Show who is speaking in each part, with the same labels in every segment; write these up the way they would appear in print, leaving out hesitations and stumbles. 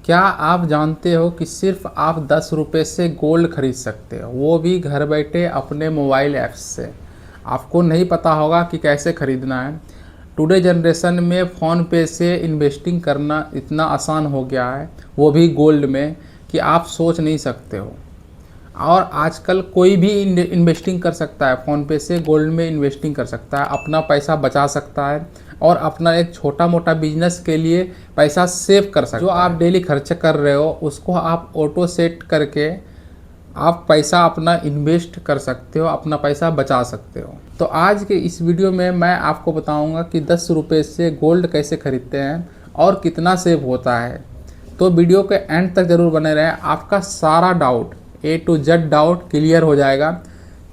Speaker 1: क्या आप जानते हो कि सिर्फ आप 10 रुपये से गोल्ड खरीद सकते हो, वो भी घर बैठे अपने मोबाइल ऐप्स से। आपको नहीं पता होगा कि कैसे खरीदना है। टुडे जनरेशन में फ़ोन पे से इन्वेस्टिंग करना इतना आसान हो गया है, वो भी गोल्ड में, कि आप सोच नहीं सकते हो। और आजकल कोई भी इन्वेस्टिंग कर सकता है, फ़ोन पे से गोल्ड में इन्वेस्टिंग कर सकता है, अपना पैसा बचा सकता है और अपना एक छोटा मोटा बिजनेस के लिए पैसा सेव कर सकता है। जो आप डेली खर्च कर रहे हो उसको आप ऑटो सेट करके आप पैसा अपना इन्वेस्ट कर सकते हो, अपना पैसा बचा सकते हो। तो आज के इस वीडियो में मैं आपको बताऊंगा कि 10 रुपये से गोल्ड कैसे खरीदते हैं और कितना सेव होता है। तो वीडियो के एंड तक ज़रूर बने रहें, आपका सारा doubt A to Z doubt clear हो जाएगा।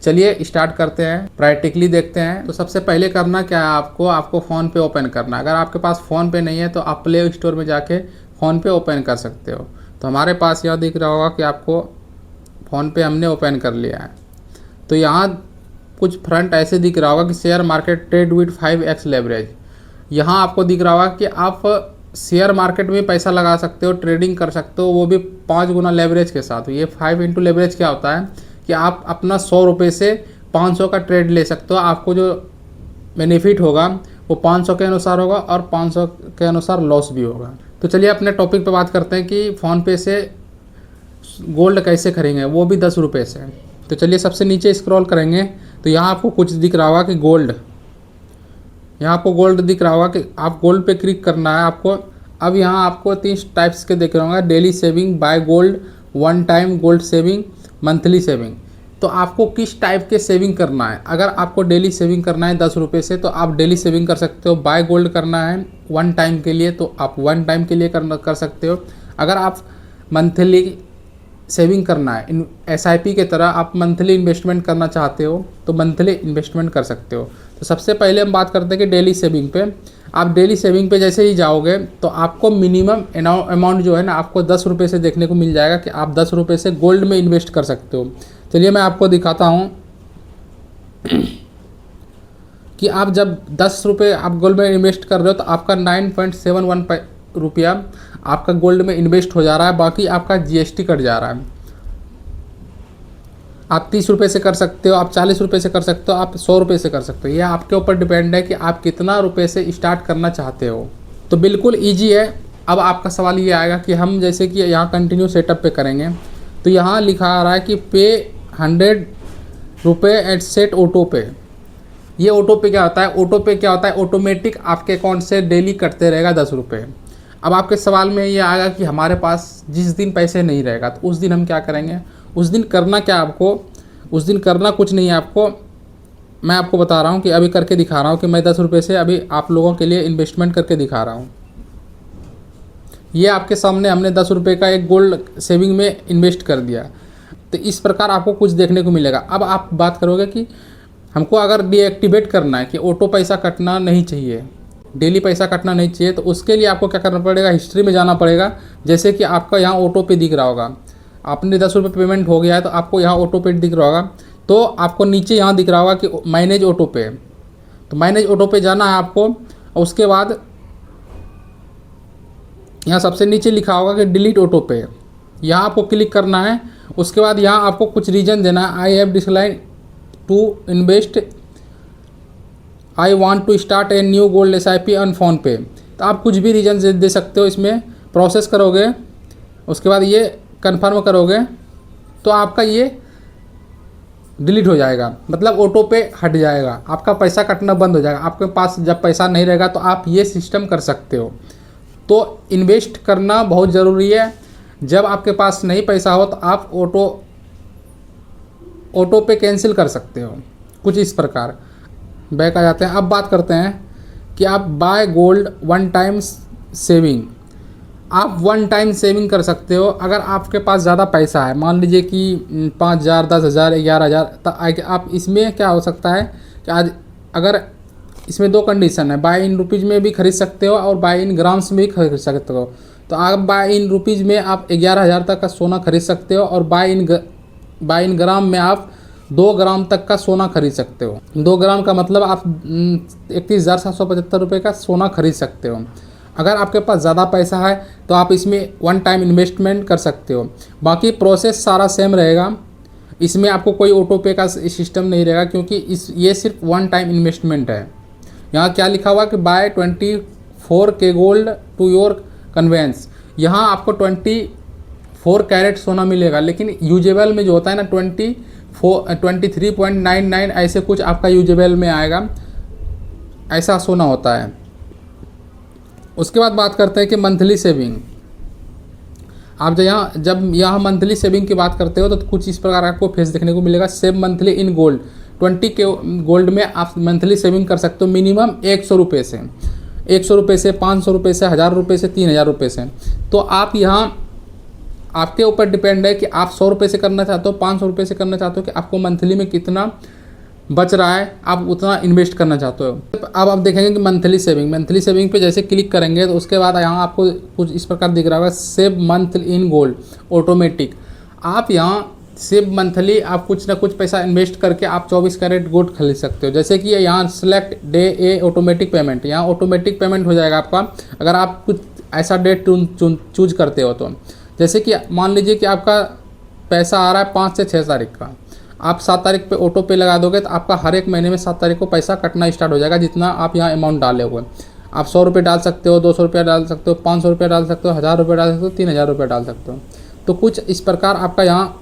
Speaker 1: चलिए स्टार्ट करते हैं, प्रैक्टिकली देखते हैं। तो सबसे पहले करना क्या है, आपको फ़ोन पे ओपन करना है। अगर आपके पास फ़ोन पे नहीं है तो आप प्ले स्टोर में जाके फ़ोन पे ओपन कर सकते हो। तो हमारे पास यह दिख रहा होगा कि आपको फ़ोन पे हमने ओपन कर लिया है। तो यहाँ कुछ फ्रंट ऐसे दिख रहा होगा कि share market trade with 5x leverage. यहाँ आपको दिख रहा होगा कि आप शेयर मार्केट में पैसा लगा सकते हो, ट्रेडिंग कर सकते हो, वो भी 5 गुना लेवरेज के साथ। ये 5 इंटू लेवरेज क्या होता है कि आप अपना 100 रुपये से 500 का ट्रेड ले सकते हो। आपको जो बेनिफिट होगा वो 500 के अनुसार होगा और 500 के अनुसार लॉस भी होगा। तो चलिए अपने टॉपिक पे बात करते हैं कि फ़ोन पे से गोल्ड कैसे खरीदेंगे, वो भी 10 रुपये से। तो चलिए सबसे नीचे स्क्रॉल करेंगे तो यहाँ आपको कुछ दिख रहा होगा कि गोल्ड, यहाँ आपको गोल्ड दिख रहा होगा कि आप गोल्ड पे क्लिक करना है आपको। अब यहाँ आपको 3 टाइप्स के दिख रहे होंगे, daily saving, buy gold, one time gold saving, monthly saving. तो आपको किस टाइप के सेविंग करना है। अगर आपको डेली सेविंग करना है 10 रुपये से तो आप डेली सेविंग कर सकते हो। बाय गोल्ड करना है वन टाइम के लिए तो आप वन टाइम के लिए कर सकते हो। अगर आप मंथली सेविंग करना है, SIP के तरह आप मंथली इन्वेस्टमेंट करना चाहते हो तो मंथली इन्वेस्टमेंट कर सकते हो। तो सबसे पहले हम बात करते हैं कि डेली सेविंग पे। आप डेली सेविंग पे जैसे ही जाओगे तो आपको मिनिमम अमाउंट जो है ना, आपको 10 रुपये से देखने को मिल जाएगा कि आप 10 रुपये से गोल्ड में इन्वेस्ट कर सकते हो। चलिए मैं आपको दिखाता हूँ कि आप जब 10 रुपये आप गोल्ड में इन्वेस्ट कर रहे हो तो आपका 9.71 रुपया आपका गोल्ड में इन्वेस्ट हो जा रहा है। बाकी आपका GST कट जा रहा है। आप 30 रुपये से कर सकते हो, आप 40 रुपये से कर सकते हो, आप 100 रुपये से कर सकते हो। यह आपके ऊपर डिपेंड है कि आप कितना रुपये से स्टार्ट करना चाहते हो। तो बिल्कुल ईजी है। अब आपका सवाल ये आएगा कि हम जैसे कि यहाँ कंटिन्यू सेटअप पे करेंगे तो यहाँ लिखा आ रहा है कि पे 100 रुपये एट सेट ऑटो पे। ये ऑटो पे क्या होता है, ऑटो पे क्या होता है, ऑटोमेटिक आपके अकाउंट से डेली कटते रहेगा 10 रुपये। अब आपके सवाल में ये आएगा कि हमारे पास जिस दिन पैसे नहीं रहेगा तो उस दिन हम क्या करेंगे। उस दिन करना क्या, आपको उस दिन करना कुछ नहीं है। आपको मैं आपको बता रहा हूँ कि अभी करके दिखा रहा हूँ कि मैं 10 रुपये से अभी आप लोगों के लिए इन्वेस्टमेंट करके दिखा रहा हूँ। ये आपके सामने हमने 10 रुपये का एक गोल्ड सेविंग में इन्वेस्ट कर दिया। तो इस प्रकार आपको कुछ देखने को मिलेगा। अब आप बात करोगे कि हमको अगर डीएक्टिवेट करना है कि ऑटो पैसा कटना नहीं चाहिए, डेली पैसा कटना नहीं चाहिए, तो उसके लिए आपको क्या करना पड़ेगा, हिस्ट्री में जाना पड़ेगा। जैसे कि आपका यहाँ ऑटो पे दिख रहा होगा, आपने 10 रुपये पेमेंट हो गया है तो आपको यहाँ ऑटो पे दिख रहा होगा। तो आपको नीचे यहाँ दिख रहा होगा कि मैनेज ऑटो पे। तो मैनेज ऑटो पे जाना है आपको और उसके बाद यहाँ सबसे नीचे लिखा होगा कि डिलीट ऑटो पे, यहाँ आपको क्लिक करना है। उसके बाद यहाँ आपको कुछ रीजन देना है। I have declined to invest, I want to start a new gold SIP on PhonePe. तो आप कुछ भी रीजन दे सकते हो। इसमें प्रोसेस करोगे, उसके बाद ये कंफर्म करोगे तो आपका ये डिलीट हो जाएगा, मतलब ऑटो पे हट जाएगा, आपका पैसा कटना बंद हो जाएगा। आपके पास जब पैसा नहीं रहेगा तो आप ये सिस्टम कर सकते हो। तो इन्वेस्ट करना बहुत ज़रूरी है। जब आपके पास नहीं पैसा हो तो आप ऑटो पे कैंसिल कर सकते हो। कुछ इस प्रकार बैक आ जाते हैं। अब बात करते हैं कि आप buy gold one time saving, आप वन टाइम सेविंग कर सकते हो। अगर आपके पास ज़्यादा पैसा है, मान लीजिए कि 5,000, 10,000, 11,000, तो आप इसमें क्या हो सकता है कि आज अगर इसमें 2 कंडीशन है, बाय इन रुपीज़ में भी खरीद सकते हो और बाय इन ग्राम्स में भी खरीद सकते हो। तो आप बाय इन रुपीज़ में आप 11,000 तक का सोना खरीद सकते हो और बाय इन ग्राम में आप 2 ग्राम तक का सोना खरीद सकते हो। 2 ग्राम का मतलब आप 31,775 रुपये का सोना खरीद सकते हो। अगर आपके पास ज़्यादा पैसा है तो आप इसमें वन टाइम इन्वेस्टमेंट कर सकते हो। बाकी प्रोसेस सारा सेम रहेगा, इसमें आपको कोई ऑटो पे का सिस्टम नहीं रहेगा, क्योंकि ये सिर्फ वन टाइम इन्वेस्टमेंट है। यहाँ क्या लिखा हुआ कि buy 24K gold to your convenience, यहाँ आपको 24 कैरेट सोना मिलेगा, लेकिन यूजेबल में जो होता है ना 23.99 ऐसे कुछ आपका यूजेबल में आएगा, ऐसा सोना होता है। उसके बाद बात करते हैं कि मंथली सेविंग। आप जब यहाँ मंथली सेविंग की बात करते हो तो कुछ इस प्रकार आपको फेस देखने को मिलेगा। Save monthly in gold, 20K gold में आप मंथली सेविंग कर सकते हो मिनिमम 100 रुपये से, 100 रुपये से, 500 रुपये से, 1000 रुपये से, 3000 रुपये से। तो आप यहाँ आपके ऊपर डिपेंड है कि आप 100 रुपये से करना चाहते हो, 500 रुपये से करना चाहते हो, कि आपको मंथली में कितना बच रहा है आप उतना इन्वेस्ट करना चाहते हो। अब आप देखेंगे कि मंथली सेविंग पे जैसे क्लिक करेंगे तो उसके बाद यहाँ आपको कुछ इस प्रकार दिख रहा होगा, save month in gold automatic. आप यहाँ सेव मंथली आप कुछ ना कुछ पैसा इन्वेस्ट करके आप 24 कैरेट गोल्ड खरीद सकते हो। जैसे कि यहाँ सेलेक्ट डे ए ऑटोमेटिक पेमेंट, यहाँ ऑटोमेटिक पेमेंट हो जाएगा आपका, अगर आप कुछ ऐसा डेट चूज करते हो तो। जैसे कि मान लीजिए कि आपका पैसा आ रहा है 5 से 6 तारीख का, आप 7 तारीख पे ऑटो पे लगा दोगे तो आपका हर एक महीने में 7 तारीख को पैसा कटना स्टार्ट हो जाएगा, जितना आप यहाँ अमाउंट डाले हुए। आप 100 रुपये डाल सकते हो, 200 रुपये डाल सकते हो, 500 रुपये डाल सकते हो, 1000 रुपये डाल सकते हो, 3000 रुपये डाल सकते हो। तो कुछ इस प्रकार आपका यहाँ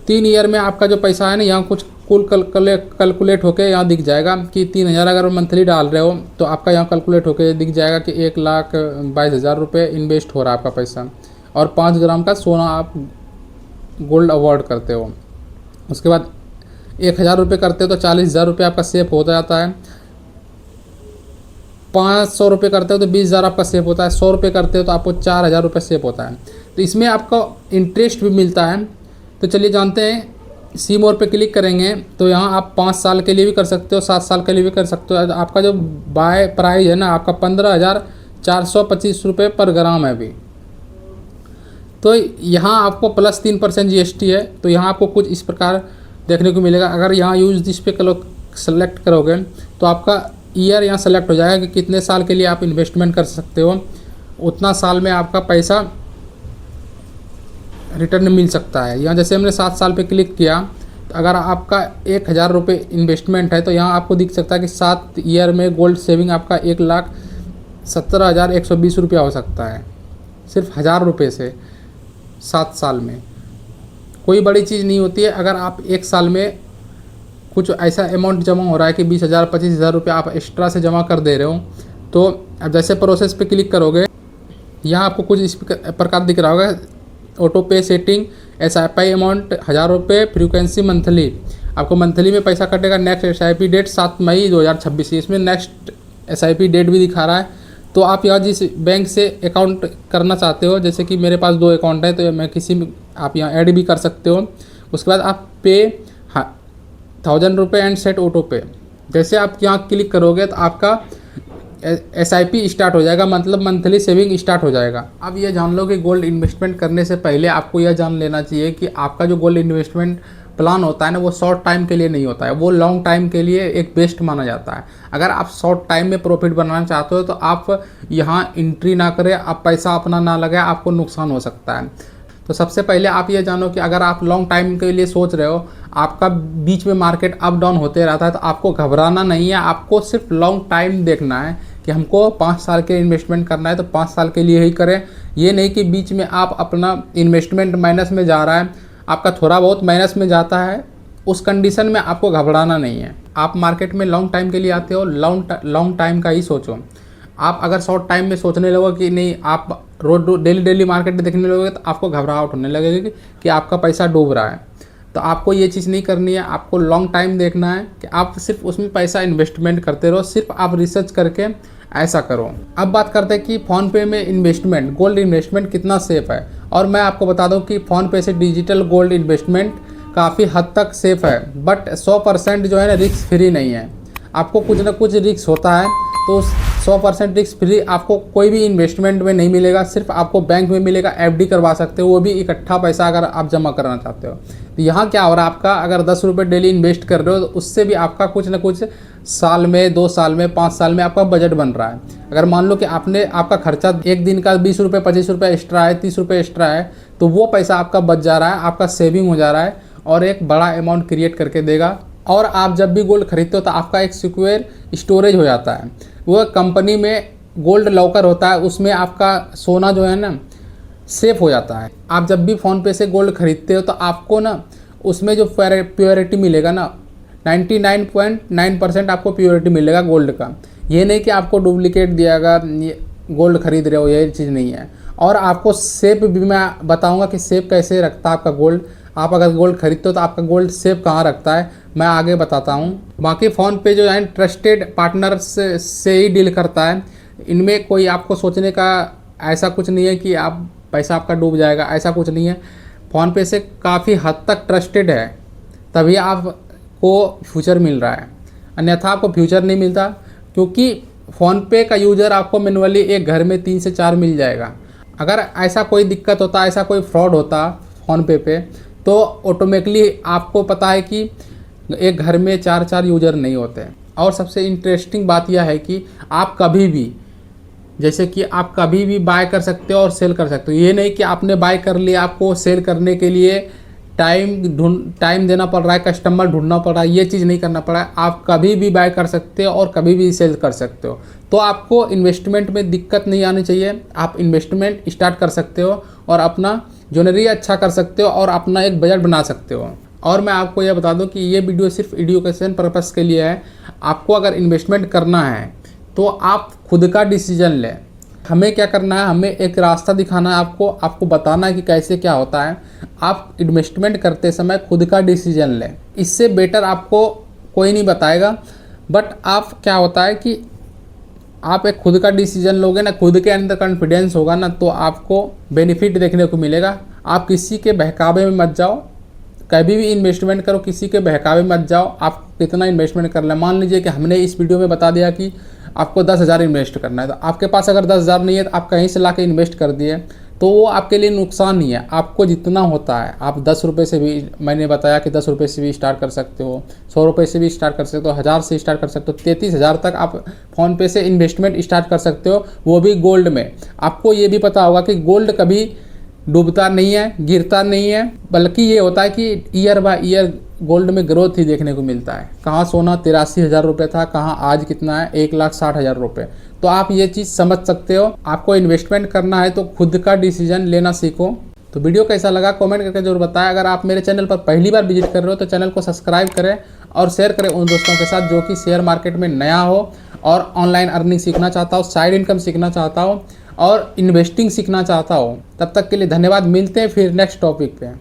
Speaker 1: 3 ईयर में आपका जो पैसा है ना, यहाँ कुछ कुल कैलकुलेट होकर यहाँ दिख जाएगा कि 3000 अगर मंथली डाल रहे हो तो आपका यहाँ कैलकुलेट होकर दिख जाएगा कि 1,22,000 रुपये इन्वेस्ट हो रहा है आपका पैसा, और 5 ग्राम का सोना आप गोल्ड अवॉर्ड करते हो। उसके बाद 1000 रुपये करते हो तो 40,000 रुपये आपका सेफ हो जाता है। 500 रुपये करते हो तो 20,000 आपका सेफ होता है। 100 रुपये करते हो तो आपको 4,000 रुपये सेफ होता है। तो इसमें आपको इंटरेस्ट भी मिलता है। तो चलिए जानते हैं, सी मोर पे क्लिक करेंगे तो यहाँ आप 5 साल के लिए भी कर सकते हो, 7 साल के लिए भी कर सकते हो। आपका जो बाय प्राइस है ना आपका 15,425 रुपये पर ग्राम है अभी। तो यहाँ आपको प्लस 3% GST है। तो यहाँ आपको कुछ इस प्रकार देखने को मिलेगा। अगर यहाँ यूज दिस पे सेलेक्ट करोगे तो आपका ईयर यहाँ सेलेक्ट हो जाएगा कि कितने साल के लिए आप इन्वेस्टमेंट कर सकते हो, उतना साल में आपका पैसा रिटर्न मिल सकता है। यहाँ जैसे हमने 7 साल पे क्लिक किया तो अगर आपका 1,000 रुपये इन्वेस्टमेंट है तो यहाँ आपको दिख सकता है कि 7 ईयर में गोल्ड सेविंग आपका 1,17,120 रुपया हो सकता है, सिर्फ 1000 रुपये से 7 साल में। कोई बड़ी चीज़ नहीं होती है। अगर आप 1 साल में कुछ ऐसा अमाउंट जमा हो रहा है कि 20,000 25,000 रुपये आप एक्स्ट्रा से जमा कर दे रहे हो, तो अब जैसे प्रोसेस पे क्लिक करोगे यहाँ आपको कुछ इस प्रकार दिख रहा होगा, ऑटो पे सेटिंग, SIP अमाउंट 1000 रुपये, फ्रीक्वेंसी मंथली, आपको मंथली में पैसा कटेगा। नेक्स्ट SIP डेट 7 मई 2026, इसमें नेक्स्ट SIP डेट भी दिखा रहा है। तो आप यहाँ जिस बैंक से अकाउंट करना चाहते हो, जैसे कि मेरे पास 2 अकाउंट है तो मैं किसी में आप यहाँ ऐड भी कर सकते हो। उसके बाद आप पे 1000 रुपये एंड सेट ऑटो पे, जैसे आप यहाँ क्लिक करोगे तो आपका SIP स्टार्ट हो जाएगा, मतलब मंथली सेविंग स्टार्ट हो जाएगा। अब ये जान लो कि गोल्ड इन्वेस्टमेंट करने से पहले आपको यह जान लेना चाहिए कि आपका जो गोल्ड इन्वेस्टमेंट प्लान होता है ना वो शॉर्ट टाइम के लिए नहीं होता है, वो लॉन्ग टाइम के लिए एक बेस्ट माना जाता है। अगर आप शॉर्ट टाइम में प्रॉफिट बनाना चाहते हो तो आप यहाँ एंट्री ना करें, आप पैसा अपना ना लगाए, आपको नुकसान हो सकता है। तो सबसे पहले आप ये जानो कि अगर आप लॉन्ग टाइम के लिए सोच रहे हो, आपका बीच में मार्केट अप डाउन होते रहता है, तो आपको घबराना नहीं है। आपको सिर्फ लॉन्ग टाइम देखना है कि हमको 5 साल के इन्वेस्टमेंट करना है तो 5 साल के लिए ही करें। ये नहीं कि बीच में आप अपना इन्वेस्टमेंट माइनस में जा रहा है, आपका थोड़ा बहुत माइनस में जाता है, उस कंडीशन में आपको घबराना नहीं है। आप मार्केट में लॉन्ग टाइम के लिए आते हो, लॉन्ग टाइम का ही सोचो। आप अगर शॉर्ट टाइम में सोचने लगोगे कि नहीं, आप रोज डेली मार्केट में देखने लगोगे तो आपको घबराहट होने लगेगी कि आपका पैसा डूब रहा है। तो आपको ये चीज़ नहीं करनी है, आपको लॉन्ग टाइम देखना है कि आप सिर्फ उसमें पैसा इन्वेस्टमेंट करते रहो, सिर्फ आप रिसर्च करके ऐसा करो। अब बात करते हैं कि फ़ोनपे में इन्वेस्टमेंट, गोल्ड इन्वेस्टमेंट कितना सेफ़ है। और मैं आपको बता दूं कि फ़ोनपे से डिजिटल गोल्ड इन्वेस्टमेंट काफ़ी हद तक सेफ़ है, बट 100% जो है ना रिस्क फ्री नहीं है। आपको कुछ ना कुछ रिस्क होता है, तो 100% रिस्क फ्री आपको कोई भी इन्वेस्टमेंट में नहीं मिलेगा। सिर्फ आपको बैंक में मिलेगा, FD करवा सकते हो, वो भी इकट्ठा पैसा अगर आप जमा करना चाहते हो। तो यहाँ क्या हो रहा है, आपका अगर 10 रुपये डेली इन्वेस्ट कर रहे हो तो उससे भी आपका कुछ ना कुछ साल में, 2 साल में, 5 साल में आपका बजट बन रहा है। अगर मान लो कि आपका खर्चा एक दिन का 20 रुपये 25 रुपये एक्स्ट्रा है, 30 रुपये एक्स्ट्रा है, तो वो पैसा आपका बच जा रहा है, आपका सेविंग हो जा रहा है और एक बड़ा अमाउंट क्रिएट करके देगा। और आप जब भी गोल्ड खरीदते हो तो आपका एक सिक्योर स्टोरेज हो जाता है। वो कंपनी में गोल्ड लॉकर होता है, उसमें आपका सोना जो है ना सेफ हो जाता है। आप जब भी फ़ोनपे से गोल्ड खरीदते हो तो आपको ना उसमें जो प्योरिटी मिलेगा ना 99.9% आपको प्योरिटी मिलेगा गोल्ड का। ये नहीं कि आपको डुप्लीकेट दियागा, गोल्ड खरीद रहे हो, ये चीज़ नहीं है। और आपको सेफ भी मैं बताऊंगा कि सेफ कैसे रखता है आपका गोल्ड। आप अगर गोल्ड खरीदते हो तो आपका गोल्ड सेफ कहाँ रखता है, मैं आगे बताता हूँ। बाकी फ़ोनपे जो है ट्रस्टेड पार्टनर से ही डील करता है। इनमें कोई आपको सोचने का ऐसा कुछ नहीं है कि आप पैसा आपका डूब जाएगा, ऐसा कुछ नहीं है। फ़ोनपे से काफ़ी हद तक ट्रस्टेड है, तभी आपको फ्यूचर मिल रहा है, अन्यथा आपको फ्यूचर नहीं मिलता। क्योंकि फ़ोनपे का यूज़र आपको मैनुअली एक घर में 3 से 4 मिल जाएगा। अगर ऐसा कोई दिक्कत होता, ऐसा कोई फ्रॉड होता फ़ोनपे पे, तो ऑटोमेटिकली आपको पता है कि एक घर में 4 यूज़र नहीं होते। और सबसे इंटरेस्टिंग बात यह है कि आप कभी भी, जैसे कि आप कभी भी बाय कर सकते हो और सेल कर सकते हो। ये नहीं कि आपने बाय कर लिया, आपको सेल करने के लिए टाइम देना पड़ रहा है, कस्टमर ढूंढना पड़ रहा है, ये चीज़ नहीं करना पड़ा है। आप कभी भी बाय कर सकते हो और कभी भी सेल कर सकते हो। तो आपको इन्वेस्टमेंट में दिक्कत नहीं आनी चाहिए। आप इन्वेस्टमेंट स्टार्ट कर सकते हो और अपना ज्वेलरी अच्छा कर सकते हो और अपना एक बजट बना सकते हो। और मैं आपको यह बता दूं कि ये वीडियो सिर्फ एजुकेशन पर्पज़ के लिए है। आपको अगर इन्वेस्टमेंट करना है तो आप खुद का डिसीजन लें। हमें क्या करना है, हमें एक रास्ता दिखाना है आपको बताना है कि कैसे क्या होता है। आप इन्वेस्टमेंट करते समय खुद का डिसीजन लें, इससे बेटर आपको कोई नहीं बताएगा। बट आप क्या होता है कि आप एक खुद का डिसीजन लोगे ना, खुद के अंदर कॉन्फिडेंस होगा ना, तो आपको बेनिफिट देखने को मिलेगा। आप किसी के बहकावे में मत जाओ, कभी भी इन्वेस्टमेंट करो किसी के बहकावे में मत जाओ। आप कितना इन्वेस्टमेंट करना है, मान लीजिए कि हमने इस वीडियो में बता दिया कि आपको 10,000 इन्वेस्ट करना है, तो आपके पास अगर 10,000 नहीं है तो आप कहीं से ला के इन्वेस्ट कर दिए, तो वो आपके लिए नुकसान नहीं है। आपको जितना होता है, आप 10 रुपये से भी, मैंने बताया कि 10 रुपये से भी स्टार्ट कर सकते हो, 100 रुपये से भी स्टार्ट कर सकते हो, 1000 से स्टार्ट कर सकते हो, 33,000 तक आप फ़ोनपे से इन्वेस्टमेंट स्टार्ट कर सकते हो, वो भी गोल्ड में। आपको ये भी पता होगा कि गोल्ड कभी डूबता नहीं है, गिरता नहीं है, बल्कि ये होता है कि ईयर बाय ईयर गोल्ड में ग्रोथ ही देखने को मिलता है। कहाँ सोना 83,000 रुपये था, कहाँ आज कितना है 1,60,000 रुपये। तो आप ये चीज़ समझ सकते हो। आपको इन्वेस्टमेंट करना है तो खुद का डिसीजन लेना सीखो। तो वीडियो कैसा लगा कमेंट करके जरूर बताएं। अगर आप मेरे चैनल पर पहली बार विजिट कर रहे हो तो चैनल को सब्सक्राइब करें और शेयर करें उन दोस्तों के साथ जो कि शेयर मार्केट में नया हो और ऑनलाइन अर्निंग सीखना चाहता हो, साइड इनकम सीखना चाहता हो और इन्वेस्टिंग सीखना चाहता हो। तब तक के लिए धन्यवाद। मिलते हैं फिर नेक्स्ट टॉपिक पे।